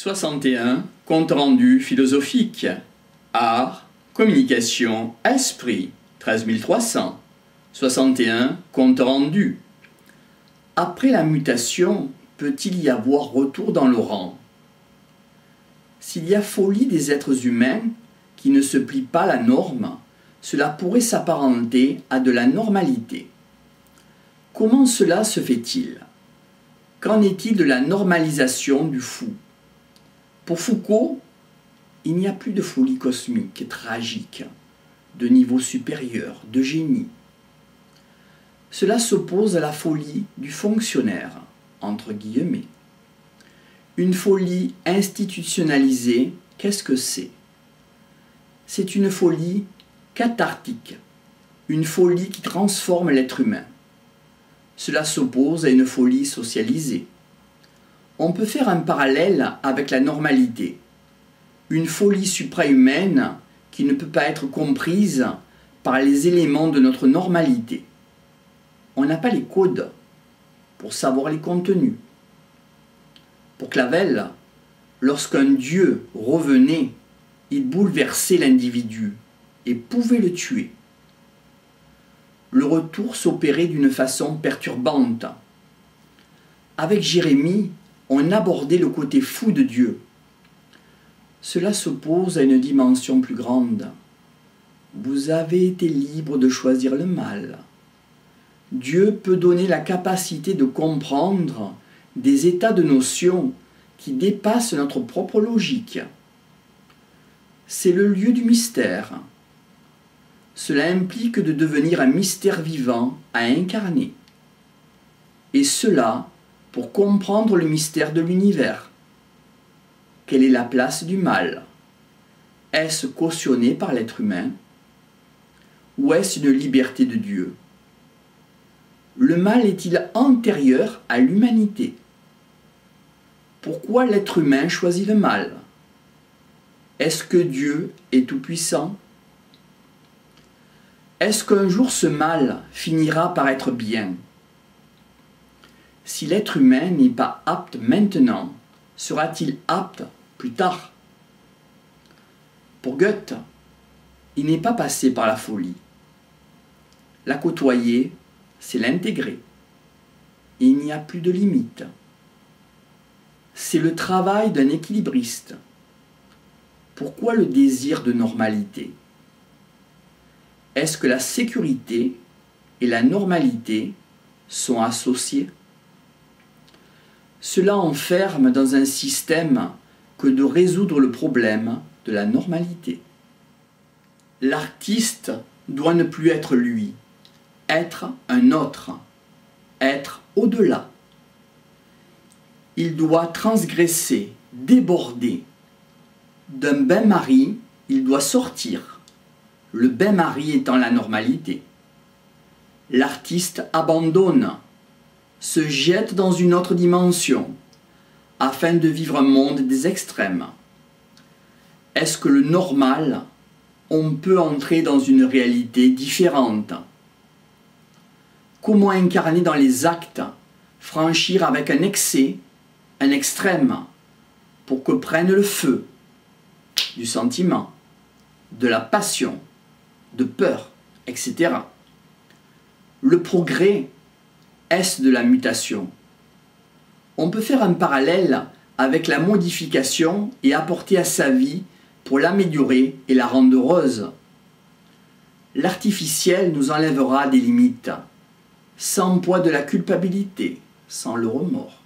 61. Compte rendu philosophique. Art, communication, esprit. 13 300. 61. Compte rendu. Après la mutation, peut-il y avoir retour dans le rang? S'il y a folie des êtres humains qui ne se plient pas à la norme, cela pourrait s'apparenter à de la normalité. Comment cela se fait-il? Qu'en est-il de la normalisation du fou? Pour Foucault, il n'y a plus de folie cosmique et tragique, de niveau supérieur, de génie. Cela s'oppose à la folie du fonctionnaire, entre guillemets. Une folie institutionnalisée, qu'est-ce que c'est? C'est une folie cathartique, une folie qui transforme l'être humain. Cela s'oppose à une folie socialisée. On peut faire un parallèle avec la normalité. Une folie suprahumaine qui ne peut pas être comprise par les éléments de notre normalité. On n'a pas les codes pour savoir les contenus. Pour Clavel, lorsqu'un dieu revenait, il bouleversait l'individu et pouvait le tuer. Le retour s'opérait d'une façon perturbante. Avec Jérémie, on abordait le côté fou de Dieu. Cela s'oppose à une dimension plus grande. Vous avez été libre de choisir le mal. Dieu peut donner la capacité de comprendre des états de notions qui dépassent notre propre logique. C'est le lieu du mystère. Cela implique de devenir un mystère vivant à incarner. Et cela pour comprendre le mystère de l'univers. Quelle est la place du mal? Est-ce cautionné par l'être humain? Ou est-ce une liberté de Dieu? Le mal est-il antérieur à l'humanité? Pourquoi l'être humain choisit le mal? Est-ce que Dieu est tout-puissant? Est-ce qu'un jour ce mal finira par être bien? Si l'être humain n'est pas apte maintenant, sera-t-il apte plus tard? Pour Goethe, il n'est pas passé par la folie. La côtoyer, c'est l'intégrer. Il n'y a plus de limite. C'est le travail d'un équilibriste. Pourquoi le désir de normalité? Est-ce que la sécurité et la normalité sont associées? Cela enferme dans un système que de résoudre le problème de la normalité. L'artiste doit ne plus être lui, être un autre, être au-delà. Il doit transgresser, déborder. D'un bain-marie, il doit sortir, le bain-marie étant la normalité. L'artiste abandonne, se jette dans une autre dimension, afin de vivre un monde des extrêmes. Est-ce que le normal, on peut entrer dans une réalité différente? Comment incarner dans les actes, franchir avec un excès, un extrême, pour que prenne le feu du sentiment, de la passion, de peur, etc. Le progrès, est-ce de la mutation? On peut faire un parallèle avec la modification et apporter à sa vie pour l'améliorer et la rendre heureuse. L'artificiel nous enlèvera des limites, sans poids de la culpabilité, sans le remords.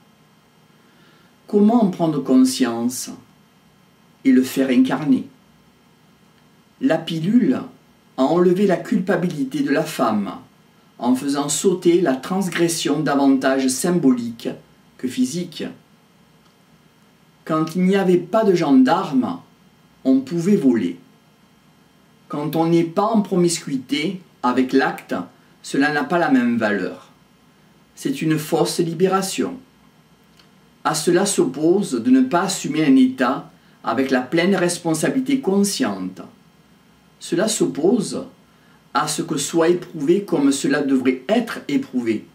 Comment en prendre conscience et le faire incarner? La pilule a enlevé la culpabilité de la femme, en faisant sauter la transgression davantage symbolique que physique. Quand il n'y avait pas de gendarme, on pouvait voler. Quand on n'est pas en promiscuité avec l'acte, cela n'a pas la même valeur. C'est une fausse libération. À cela s'oppose de ne pas assumer un état avec la pleine responsabilité consciente. Cela s'oppose à ce que soit éprouvé comme cela devrait être éprouvé,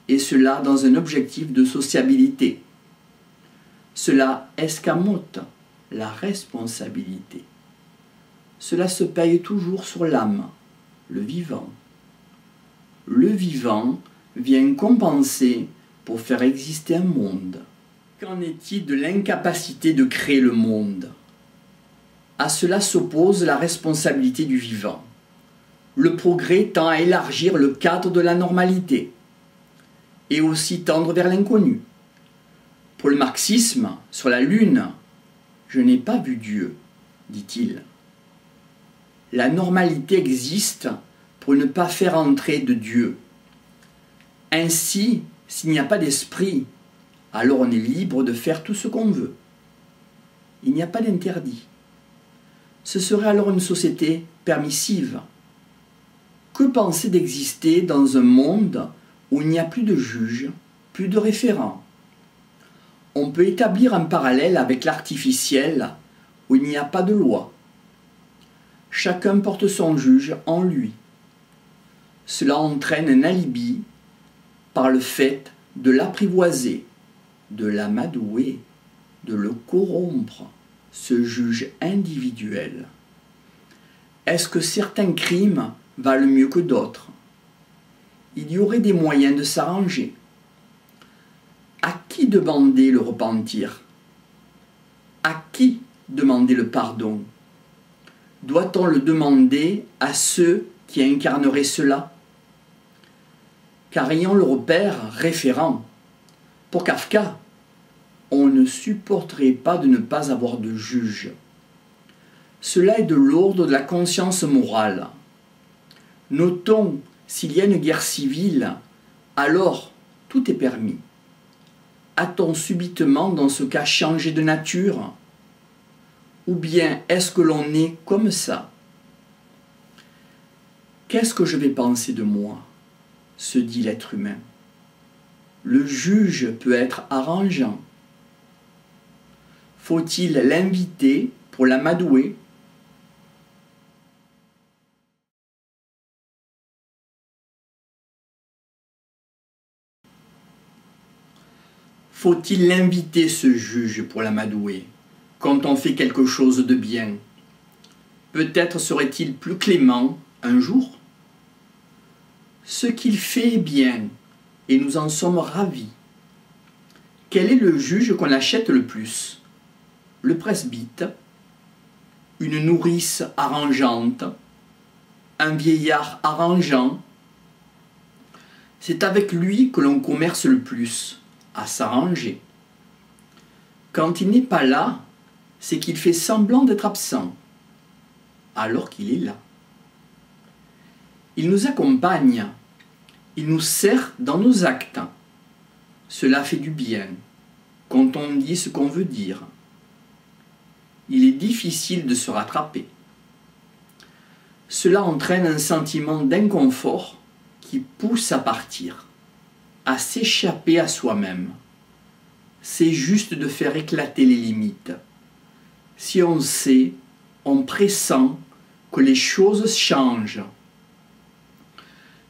et cela dans un objectif de sociabilité. cela escamote la responsabilité. Cela se paye toujours sur l'âme, le vivant. Le vivant vient compenser pour faire exister un monde. Qu'en est-il de l'incapacité de créer le monde? À cela s'oppose la responsabilité du vivant. Le progrès tend à élargir le cadre de la normalité et aussi tendre vers l'inconnu. Pour le marxisme, sur la Lune, je n'ai pas vu Dieu, dit-il. La normalité existe pour ne pas faire entrer de Dieu. Ainsi, s'il n'y a pas d'esprit, alors on est libre de faire tout ce qu'on veut. Il n'y a pas d'interdit. Ce serait alors une société permissive. Que penser d'exister dans un monde où il n'y a plus de juges, plus de référents? On peut établir un parallèle avec l'artificiel où il n'y a pas de loi. Chacun porte son juge en lui. Cela entraîne un alibi par le fait de l'apprivoiser, de l'amadouer, de le corrompre, ce juge individuel. Est-ce que certains crimes valent mieux que d'autres? Il y aurait des moyens de s'arranger. À qui demander le repentir? À qui demander le pardon? Doit-on le demander à ceux qui incarneraient cela? Car ayant le repère référent, pour Kafka, on ne supporterait pas de ne pas avoir de juge. Cela est de l'ordre de la conscience morale. Notons, s'il y a une guerre civile, alors tout est permis. A-t-on subitement dans ce cas changé de nature? Ou bien est-ce que l'on est comme ça? Qu'est-ce que je vais penser de moi? Se dit l'être humain. Le juge peut être arrangeant. Faut-il l'inviter pour l'amadouer? Faut-il l'inviter, ce juge, pour l'amadouer, quand on fait quelque chose de bien? Peut-être serait-il plus clément un jour? Ce qu'il fait est bien, et nous en sommes ravis. Quel est le juge qu'on achète le plus? Le presbyte, une nourrice arrangeante, un vieillard arrangeant? C'est avec lui que l'on commerce le plus, à s'arranger. Quand il n'est pas là, c'est qu'il fait semblant d'être absent, alors qu'il est là. Il nous accompagne, il nous sert dans nos actes. Cela fait du bien, quand on dit ce qu'on veut dire. Il est difficile de se rattraper. Cela entraîne un sentiment d'inconfort qui pousse à partir, à s'échapper à soi-même. C'est juste de faire éclater les limites. Si on sait, on pressent que les choses changent.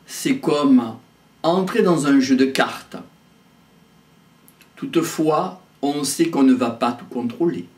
C'est comme entrer dans un jeu de cartes. Toutefois, on sait qu'on ne va pas tout contrôler.